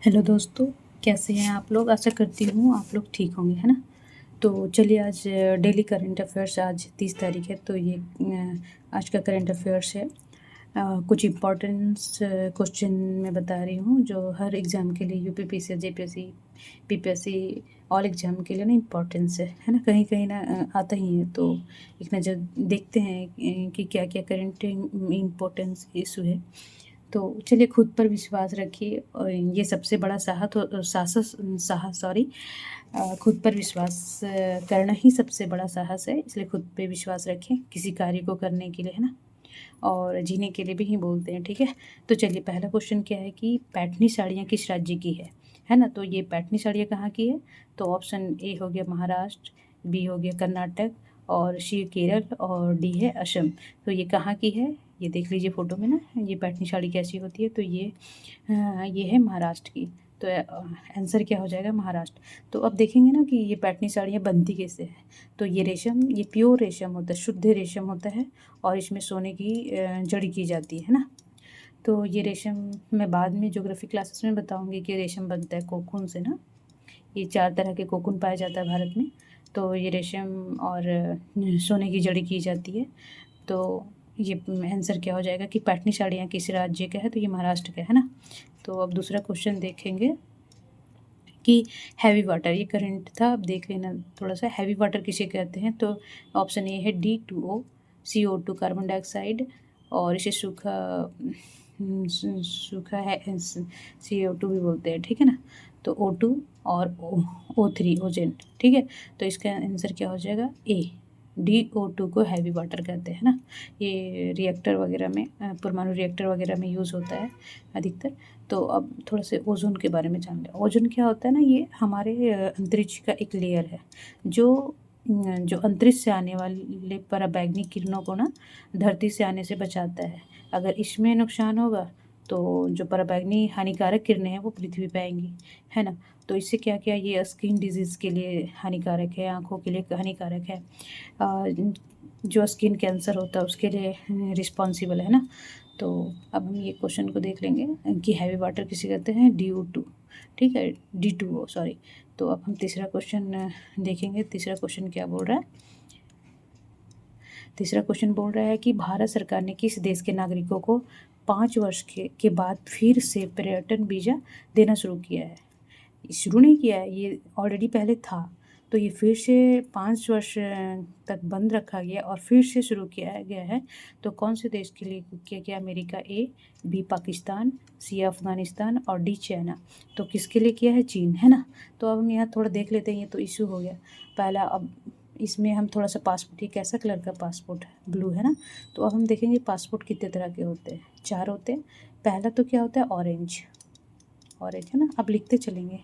Hello दोस्तों, कैसे हैं आप लोग? आशा करती हूँ आप लोग ठीक होंगे, है ना? तो चलिए आज डेली करंट अफेयर्स, आज 30 तारीख है, तो ये आज का करंट अफेयर्स है। कुछ इम्पोर्टेंस क्वेश्चन मैं बता रही हूँ जो हर एग्ज़ाम के लिए UPPSC, JPSC, PPSC all exam के लिए ना इम्पोर्टेंस है ना? कहीं कहीं ना आता ही है। तो एक नज़र देखते हैं कि क्या क्या करंट इम्पोर्टेंस इशू है। तो चलिए, खुद पर विश्वास रखिए और ये सबसे बड़ा साहस, सॉरी, खुद पर विश्वास करना ही सबसे बड़ा साहस है। इसलिए खुद पे विश्वास रखें किसी कार्य को करने के लिए, है ना? और जीने के लिए भी ही बोलते हैं, ठीक है? तो चलिए, पहला क्वेश्चन क्या है कि पैठनी साड़ियाँ किस राज्य की है ना? तो ये पैठनी साड़ियाँ कहाँ की है? तो ऑप्शन ए हो गया महाराष्ट्र, बी हो गया कर्नाटक, और सी केरल, और डी है असम। तो ये कहाँ की है? ये देख लीजिए फ़ोटो में ना, ये पैठनी साड़ी कैसी होती है। तो ये है महाराष्ट्र की। तो आंसर क्या हो जाएगा? महाराष्ट्र। तो अब देखेंगे ना कि ये पैठनी साड़ियाँ बनती कैसे हैं। तो ये रेशम, ये प्योर रेशम होता है, शुद्ध रेशम होता है, और इसमें सोने की जड़ी की जाती है ना? तो ये रेशम मैं बाद में ज्योग्राफी क्लासेस में बताऊंगी कि रेशम बनता है कोकून से ना। ये 4 तरह के कोकून पाया जाता है भारत में। तो ये रेशम और सोने की जड़ी की जाती है। तो ये आंसर क्या हो जाएगा कि पैठनी साड़ियाँ किस राज्य का है? तो ये महाराष्ट्र का है ना? तो अब दूसरा क्वेश्चन देखेंगे कि हैवी वाटर, ये करंट था, अब देख लेना थोड़ा सा। हैवी वाटर किसे कहते हैं? तो ऑप्शन ए है D2O, CO2 कार्बन डाइऑक्साइड, और इसे सूखा है CO2 भी बोलते हैं, ठीक है ना? तो O2 और O3 ओजोन, ठीक है? तो इसका आंसर क्या हो जाएगा? ए, DO2 को हैवी वाटर कहते हैं ना। ये रिएक्टर वगैरह में, परमाणु रिएक्टर वगैरह में यूज़ होता है अधिकतर। तो अब थोड़ा से ओजोन के बारे में जान लें। ओजोन क्या होता है ना? ये हमारे अंतरिक्ष का एक लेयर है जो अंतरिक्ष से आने वाले पराबैंगनी किरणों को ना धरती से आने से बचाता है। अगर इसमें नुकसान होगा तो जो पराबैंगनी हानिकारक किरणें हैं वो पृथ्वी पे आएंगी, है ना? तो इससे क्या क्या, ये स्किन डिजीज़ के लिए हानिकारक है, आँखों के लिए हानिकारक है, जो स्किन कैंसर होता है उसके लिए रिस्पॉन्सिबल है ना? तो अब हम ये क्वेश्चन को देख लेंगे कि हैवी वाटर किसे कहते हैं? DO2, ठीक है, D2O, सॉरी। तो अब हम तीसरा क्वेश्चन देखेंगे। तीसरा क्वेश्चन क्या बोल रहा है? तीसरा क्वेश्चन बोल रहा है कि भारत सरकार ने किस देश के नागरिकों को 5 वर्ष के बाद फिर से पर्यटन वीज़ा देना शुरू किया है? शुरू नहीं किया है, ये ऑलरेडी पहले था। तो ये फिर से 5 वर्ष तक बंद रखा गया और फिर से शुरू किया गया है। तो कौन से देश के लिए किया गया? अमेरिका ए, बी पाकिस्तान, सी अफ़गानिस्तान, और डी चाइना। तो किसके लिए किया है? चीन, है ना? तो अब हम यहाँ थोड़ा देख लेते हैं। ये तो इशू हो गया पहला। अब इसमें हम थोड़ा सा पासपोर्ट, ये कैसा कलर का पासपोर्ट है? ब्लू, है ना? तो अब हम देखेंगे पासपोर्ट कितने तरह के होते हैं। 4 होते हैं। पहला तो क्या होता है? ऑरेंज, ऑरेंज, है ना? अब लिखते चलेंगे,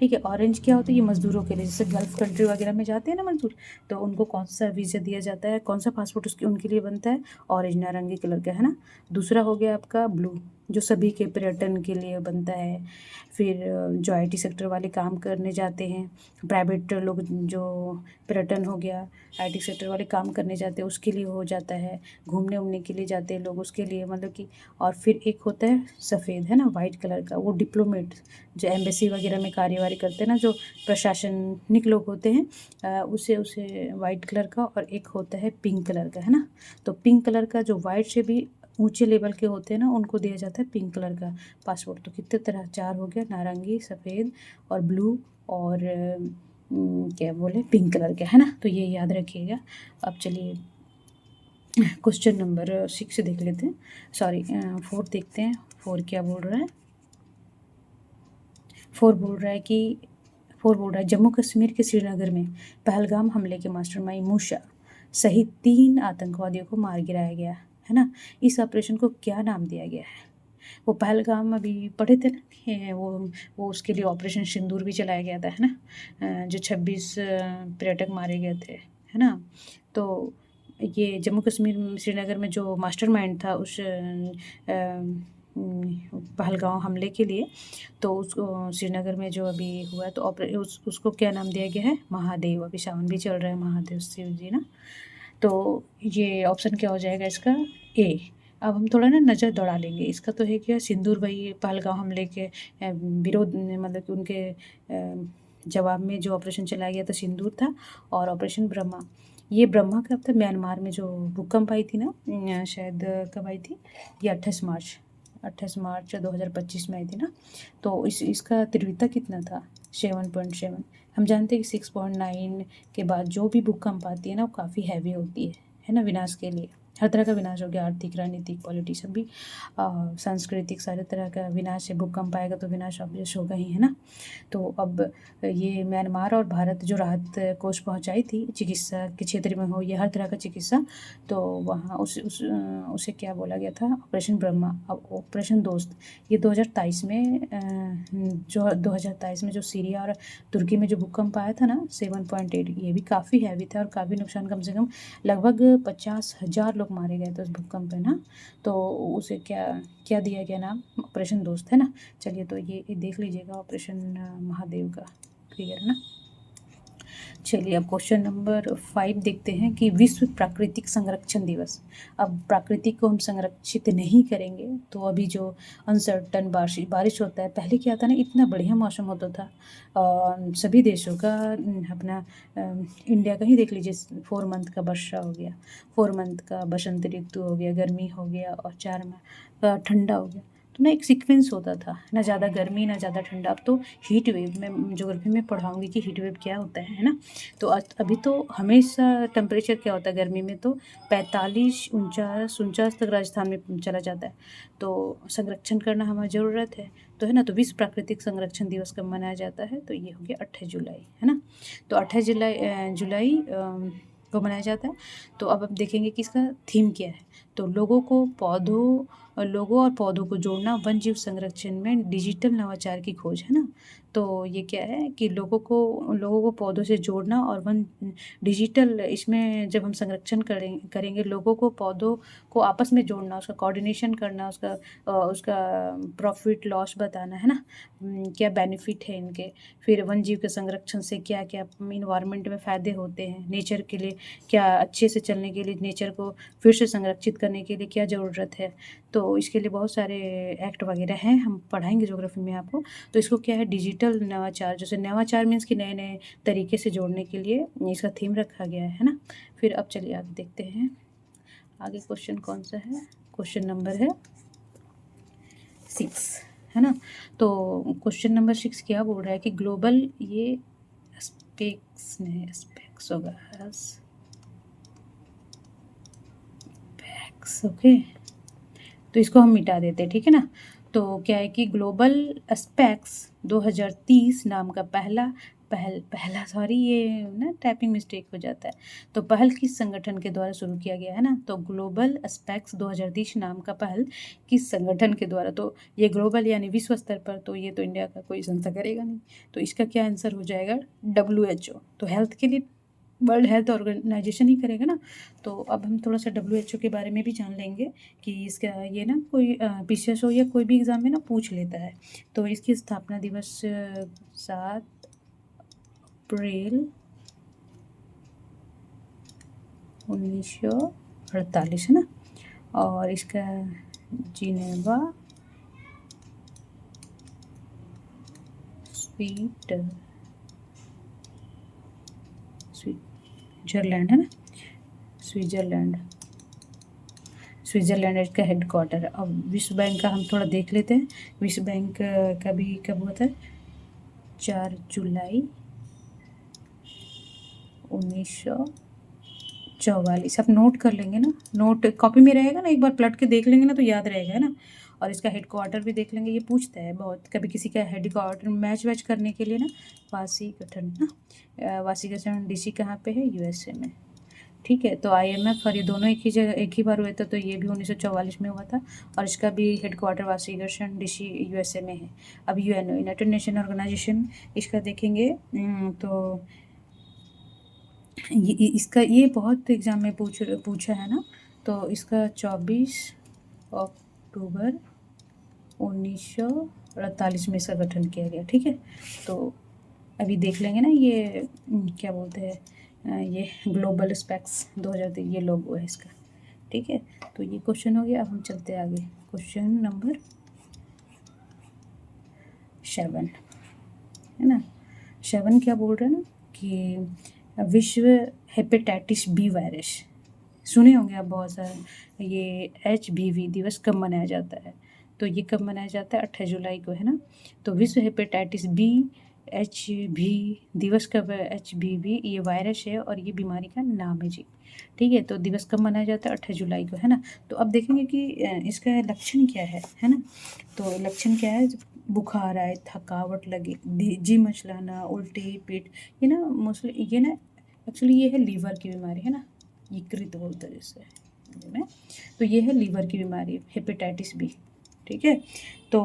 ठीक है? ऑरेंज क्या होता है? ये मज़दूरों के लिए, जैसे गल्फ़ कंट्री वगैरह में जाते हैं ना मज़दूर, तो उनको कौन सा वीज़ा दिया जाता है, कौन सा पासपोर्ट उसके उनके लिए बनता है? ऑरेंज, नारंगी कलर का, है ना? दूसरा हो गया आपका ब्लू, जो सभी के पर्यटन के लिए बनता है। फिर जो IT सेक्टर वाले काम करने जाते हैं, प्राइवेट लोग, जो पर्यटन हो गया, IT सेक्टर वाले काम करने जाते हैं उसके लिए हो जाता है। घूमने उमने के लिए जाते हैं लोग उसके लिए, मतलब कि। और फिर एक होता है सफ़ेद, है ना, वाइट कलर का, वो डिप्लोमेट, जो एम्बेसी वगैरह में कार्यवाही करते हैं ना, जो प्रशासनिक लोग होते हैं, उसे उसे वाइट कलर का। और एक होता है पिंक कलर का, है ना? तो पिंक कलर का, जो वाइट से भी ऊंचे लेवल के होते हैं ना, उनको दिया जाता है पिंक कलर का पासपोर्ट। तो कितने तरह? 4 हो गया, नारंगी, सफ़ेद, और ब्लू, और क्या बोले, पिंक कलर का, है ना? तो ये याद रखिएगा। अब चलिए क्वेश्चन नंबर 6 देख लेते हैं, सॉरी 4 देखते हैं। 4 क्या बोल रहा है? 4 बोल रहा है कि 4 बोल रहा है जम्मू कश्मीर के श्रीनगर में पहलगाम हमले के मास्टरमाइंड मूसा सहित 3 आतंकवादियों को मार गिराया गया, है ना? इस ऑपरेशन को क्या नाम दिया गया है? वो पहलगाम अभी पढ़े थे ना कि वो उसके लिए ऑपरेशन सिंदूर भी चलाया गया था, है ना? जो 26 पर्यटक मारे गए थे, है ना? तो ये जम्मू कश्मीर श्रीनगर में जो मास्टरमाइंड था उस पहलगाम हमले के लिए, तो उसको श्रीनगर में जो अभी हुआ है, तो उसको क्या नाम दिया गया है? महादेव। अभी सावन भी चल रहा है, महादेव शिव जी ना। तो ये ऑप्शन क्या हो जाएगा इसका? ए, अब हम थोड़ा ना नज़र दौड़ा लेंगे। इसका तो है क्या, सिंदूर वही पहलगाम हमले के विरोध मतलब कि उनके जवाब में जो ऑपरेशन चलाया गया था सिंदूर था, और ऑपरेशन ब्रह्मा, ये ब्रह्मा कब था, म्यांमार में जो भूकंप आई थी ना, शायद कब आई थी, ये 28 मार्च 2025 में आई थी ना। तो इसका तीव्रता कितना था, 7.7। हम जानते हैं कि 6.9 के बाद जो भी भूकंप आती है ना वो काफ़ी हैवी होती है ना, विनाश के लिए। हर तरह का विनाश हो गया, आर्थिक, राजनीतिक, पॉलिटिक्स, सभी सांस्कृतिक, सारे तरह का विनाश है। भूकंप आएगा तो विनाश ऑब्वियस होगा ही, है ना। तो अब ये म्यांमार और भारत जो राहत कोष पहुंचाई थी, चिकित्सा के क्षेत्र में हो या हर तरह का चिकित्सा, तो वहाँ उसे क्या बोला गया था, ऑपरेशन ब्रह्मा। अब ऑपरेशन दोस्त, ये 2023 में जो 2023 में जो सीरिया और तुर्की में जो भूकंप आया था ना 7.8, ये भी काफ़ी हैवी था और काफ़ी नुकसान, कम से कम लगभग 50,000 लोग मारे गए थे उस भूकंप में ना। तो उसे क्या क्या दिया गया नाम, ऑपरेशन दोस्त, है ना। चलिए, तो ये देख लीजिएगा, ऑपरेशन महादेव का, क्लियर है ना। चलिए, अब क्वेश्चन नंबर 5 देखते हैं कि विश्व प्राकृतिक संरक्षण दिवस। अब प्राकृतिक को हम संरक्षित नहीं करेंगे तो अभी जो अनसर्टन बारिश होता है, पहले क्या था ना, इतना बढ़िया मौसम होता था सभी देशों का, अपना इंडिया का ही देख लीजिए, 4 मंथ का वर्षा हो गया, 4 मंथ का बसंत ऋतु हो गया, गर्मी हो गया, और 4 माह का ठंडा हो गया। तो ना एक सीक्वेंस होता था, ना ज़्यादा गर्मी ना ज़्यादा ठंडा। अब तो हीट वेव, मैं ज्योग्राफी में पढ़ाऊँगी कि हीट वेव क्या होता है ना। तो अभी तो हमेशा टेम्परेचर क्या होता है गर्मी में, तो 45, 49 तक राजस्थान में चला जाता है। तो संरक्षण करना हमारी ज़रूरत है, तो है ना। तो विश्व प्राकृतिक संरक्षण दिवस कब मनाया जाता है, तो ये हो गया 28 जुलाई, है ना। तो 28 जुलाई को मनाया जाता है। तो अब देखेंगे कि इसका थीम क्या है। तो लोगों और पौधों को जोड़ना, वन जीव संरक्षण में डिजिटल नवाचार की खोज, है ना। तो ये क्या है कि लोगों को पौधों से जोड़ना और डिजिटल, इसमें जब हम संरक्षण करेंगे, लोगों को पौधों को आपस में जोड़ना, उसका कोऑर्डिनेशन करना, उसका प्रॉफिट लॉस बताना, है ना। क्या बेनिफिट है इनके, फिर वन जीव के संरक्षण से क्या क्या इन्वायरमेंट में फ़ायदे होते हैं, नेचर के लिए क्या, अच्छे से चलने के लिए, नेचर को फिर से संरक्षित करने के लिए क्या ज़रूरत है। तो इसके लिए बहुत सारे एक्ट वगैरह हैं, हम पढ़ाएंगे ज्योग्राफी में आपको। तो इसको क्या है, डिजिटल नवाचार, जैसे नवाचार मीन्स कि नए नए तरीके से जोड़ने के लिए इसका थीम रखा गया है ना। फिर अब चलिए आगे देखते हैं, आगे क्वेश्चन कौन सा है, क्वेश्चन नंबर है 6, है ना। तो क्वेश्चन नंबर 6 क्या बोल रहा है कि ग्लोबल, ये स्पेक्स होगा, ओके, तो इसको हम मिटा देते हैं, ठीक है ना। तो क्या है कि ग्लोबल एस्पेक्स 2030 नाम का पहला सॉरी, ये ना टाइपिंग मिस्टेक हो जाता है। तो पहल किस संगठन के द्वारा शुरू किया गया है ना, तो ग्लोबल एस्पेक्स 2030 नाम का पहल किस संगठन के द्वारा, तो ये ग्लोबल यानी विश्व स्तर पर, तो ये तो इंडिया का कोई संस्था करेगा नहीं। तो इसका क्या आंसर हो जाएगा, WHO। तो हेल्थ के लिए वर्ल्ड हेल्थ ऑर्गेनाइजेशन ही करेगा ना। तो अब हम थोड़ा सा WHO के बारे में भी जान लेंगे कि इसका, ये ना कोई PCS हो या कोई भी एग्ज़ाम में ना पूछ लेता है। तो इसकी स्थापना दिवस 7 अप्रैल 1948, है ना। और इसका जिनेवा स्विट्जरलैंड, है ना, स्विट्ज़रलैंड का हेड क्वार्टर है। अब विश्व बैंक का हम थोड़ा देख लेते हैं। विश्व बैंक का भी कब होता है, 4 जुलाई 1944। आप नोट कर लेंगे ना, नोट कॉपी में रहेगा ना, एक बार पलट के देख लेंगे ना तो याद रहेगा, है ना। और इसका हेड क्वार्टर भी देख लेंगे, ये पूछता है बहुत कभी किसी का हेड क्वार्टर मैच करने के लिए ना, वाशिंगटन ना, वाशिंगटन DC कहाँ पे है, USA में, ठीक है। तो IMF और ये दोनों एक ही बार हुए थे, तो ये भी 1944 में हुआ था, और इसका भी head quarter Washington DC USA में है। अब UN, यूनाइटेड नेशन ऑर्गेनाइजेशन, इसका देखेंगे तो इसका ये बहुत एग्ज़ाम में पूछा है ना। तो इसका 24 अक्टूबर 1948 में इसका गठन किया गया, ठीक है। तो अभी देख लेंगे ना, ये क्या बोलते हैं, ये ग्लोबल स्पेक्स 2003, ये लोगो है इसका, ठीक है, तो ये क्वेश्चन हो गया। अब हम चलते आगे, क्वेश्चन नंबर 7 है ना। 7 क्या बोल रहे हैं ना कि विश्व हेपेटाइटिस बी वायरस, सुने होंगे आप बहुत सारे। ये HBV दिवस कब मनाया जाता है? तो ये कब मनाया जाता है? 28 जुलाई को, है ना। तो विश्व हेपेटाइटिस बी HB दिवस कब है? HBV ये वायरस है और ये बीमारी का नाम है जी। ठीक है, तो दिवस कब मनाया जाता है? 28 जुलाई को, है ना। तो अब देखेंगे कि इसका लक्षण क्या है ना। तो लक्षण क्या है? बुखार आए, थकावट लगे, जी मचलाना, उल्टी, पीठ, ये ना मोस्टली ये ना एक्चुअली ये है लीवर की बीमारी, है ना। यकृत बोलते हैं जिससे में, तो ये है लीवर की बीमारी, हेपेटाइटिस बी। ठीक है, तो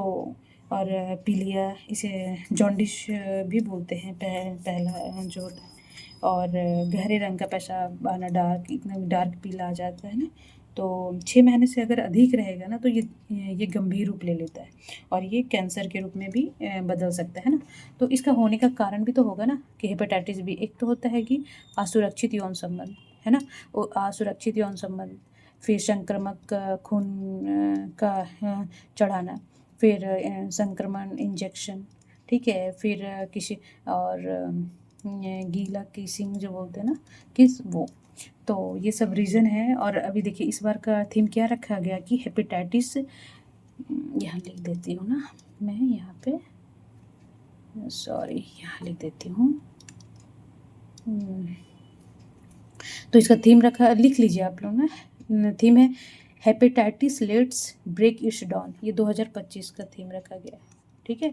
और पीलिया, इसे जॉन्डिस भी बोलते हैं, पहला जो, और गहरे रंग का पेशाब आना, डार्क, इतना डार्क पीला आ जाता है ना। तो 6 महीने से अगर अधिक रहेगा ना तो ये गंभीर रूप ले लेता है और ये कैंसर के रूप में भी बदल सकता है ना। तो इसका होने का कारण भी तो होगा ना कि हेपेटाइटिस बी, एक तो होता है कि असुरक्षित यौन संबंध, है ना, वो असुरक्षित यौन संबंध, फिर संक्रामक खून का चढ़ाना, फिर संक्रमण इंजेक्शन, ठीक है, फिर किसी और गीला किसिंग जो बोलते हैं ना, किस वो, तो ये सब रीज़न है। और अभी देखिए इस बार का थीम क्या रखा गया कि हेपेटाइटिस, यहाँ लिख देती हूँ ना मैं, यहाँ पे सॉरी यहाँ लिख देती हूँ। तो इसका थीम रखा, लिख लीजिए आप लोग ना, थीम है hepatitis let's break its down, ये 2025 का थीम रखा गया है। ठीक है,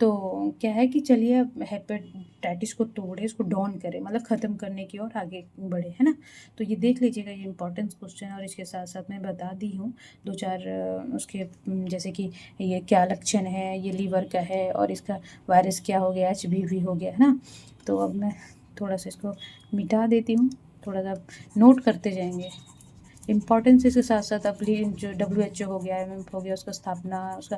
तो क्या है कि चलिए अब हेपेटाइटिस को तोड़े, इसको डाउन करें, मतलब ख़त्म करने की ओर आगे बढ़े, है ना। तो ये देख लीजिएगा, ये इंपॉर्टेंट क्वेश्चन है। और इसके साथ साथ मैं बता दी हूँ 2-4 उसके, जैसे कि ये क्या लक्षण है, ये लीवर का है, और इसका वायरस क्या हो गया, HBV हो गया, है ना। तो अब मैं थोड़ा सा इसको मिटा देती हूँ, थोड़ा सा नोट करते जाएंगे इम्पॉर्टेंस। इसके साथ साथ अब जो WHO हो गया, MM हो गया, उसका स्थापना, उसका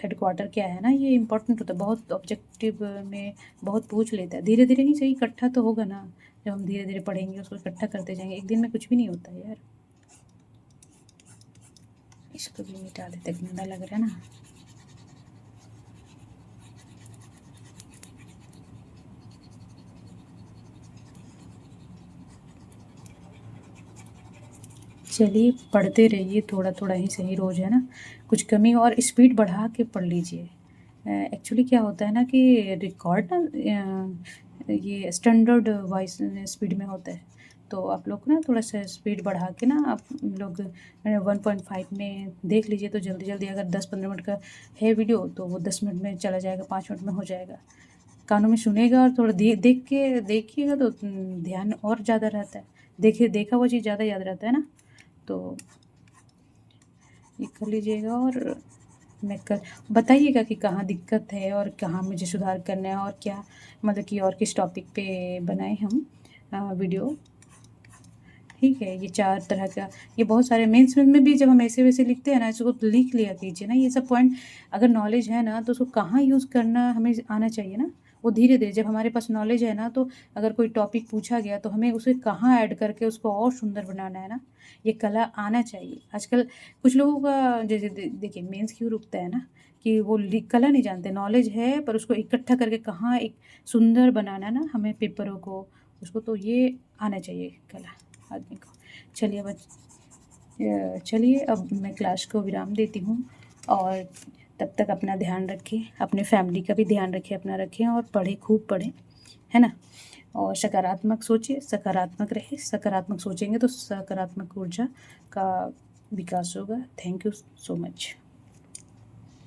हेडक्वार्टर क्या है ना, ये इंपॉर्टेंट होता है बहुत। ऑब्जेक्टिव में बहुत पूछ लेता है। धीरे धीरे ही सही, इकट्ठा तो होगा ना, जब हम धीरे धीरे पढ़ेंगे, उसको इकट्ठा करते जाएंगे, एक दिन में कुछ भी नहीं होता यार। इसको भी मिटा देते, गंदा लग रहा है ना। चलिए पढ़ते रहिए, थोड़ा थोड़ा ही सही रोज़, है ना। कुछ कमी और स्पीड बढ़ा के पढ़ लीजिए। एक्चुअली क्या होता है ना कि रिकॉर्ड ना ये स्टैंडर्ड वॉइस स्पीड में होता है, तो आप लोग ना थोड़ा सा स्पीड बढ़ा के ना आप लोग 1.5 में देख लीजिए, तो जल्दी जल्दी, अगर 10-15 मिनट का है वीडियो तो वो 10 मिनट में चला जाएगा, 5 मिनट में हो जाएगा। कानों में सुनेगा और थोड़ा देख के देखिएगा तो ध्यान और ज़्यादा रहता है। देखा हुआ चीज़ ज़्यादा याद रहता है ना। तो ये कर लीजिएगा और मैं कर बताइएगा कि कहाँ दिक्कत है और कहाँ मुझे सुधार करना है, और क्या मतलब कि और किस टॉपिक पे बनाए हम वीडियो। ठीक है, ये 4 तरह का, ये बहुत सारे मेंस में भी जब हम ऐसे वैसे लिखते हैं ना, इसको लिख लिया कीजिए ना, ये सब पॉइंट अगर नॉलेज है ना तो उसको कहाँ यूज़ करना हमें आना चाहिए ना। वो धीरे धीरे जब हमारे पास नॉलेज है ना, तो अगर कोई टॉपिक पूछा गया तो हमें उसे कहाँ ऐड करके उसको और सुंदर बनाना है ना, ये कला आना चाहिए। आजकल कुछ लोगों का जैसे देखिए मेंस क्यों रुकता है ना, कि वो कला नहीं जानते, नॉलेज है पर उसको इकट्ठा करके कहाँ एक सुंदर बनाना ना हमें पेपरों को, उसको तो ये आना चाहिए कला आदमी को। चलिए चलिए अब मैं क्लास को विराम देती हूँ, और तब तक अपना ध्यान रखें, अपने फैमिली का भी ध्यान रखें, अपना रखें, और पढ़ें, खूब पढ़ें, है ना। और सकारात्मक सोचिए, सकारात्मक रहे, सकारात्मक सोचेंगे तो सकारात्मक ऊर्जा का विकास होगा। Thank you so much.